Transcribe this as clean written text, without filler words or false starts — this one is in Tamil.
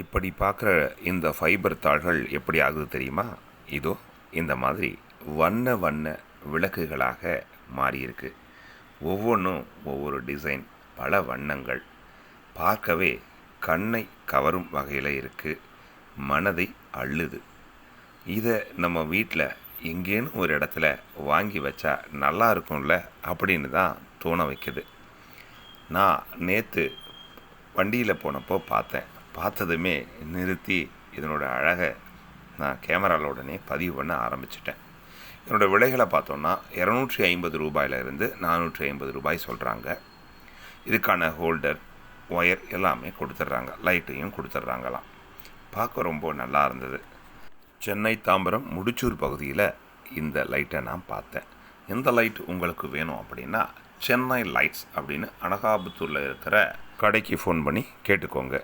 இப்படி பார்க்குற இந்த ஃபைபர் தாள்கள் எப்படி ஆகுது தெரியுமா? இதோ இந்த மாதிரி வண்ண வண்ண விளக்குகளாக மாறியிருக்கு. ஒவ்வொன்றும் ஒவ்வொரு டிசைன், பல வண்ணங்கள். பார்க்கவே கண்ணை கவரும் வகையில் இருக்குது. மனதை அள்ளுது. இதை நம்ம வீட்டில் எங்கேன்னு ஒரு இடத்துல வாங்கி வச்சா நல்லா இருக்கும்ல அப்படின்னு தான் தோண வைக்குது. நான் நேற்று வண்டியில் போனப்போ பார்த்ததுமே நிறுத்தி இதனோட அழகை நான் கேமராவில் உடனே பதிவு பண்ண ஆரம்பிச்சிட்டேன். என்னோடய விலைகளை பார்த்தோன்னா ரூ250 450 சொல்கிறாங்க. இதுக்கான ஹோல்டர், ஒயர் எல்லாமே கொடுத்துட்றாங்க. லைட்டையும் கொடுத்துட்றாங்களாம். பார்க்க ரொம்ப நல்லா இருந்தது. சென்னை தாம்பரம் முடிச்சூர் பகுதியில் இந்த லைட்டை நான் பார்த்தேன். எந்த லைட் உங்களுக்கு வேணும் அப்படின்னா சென்னை லைட்ஸ் அப்படின்னு அனகாபுத்தூரில் இருக்கிற கடைக்கு ஃபோன் பண்ணி கேட்டுக்கோங்க.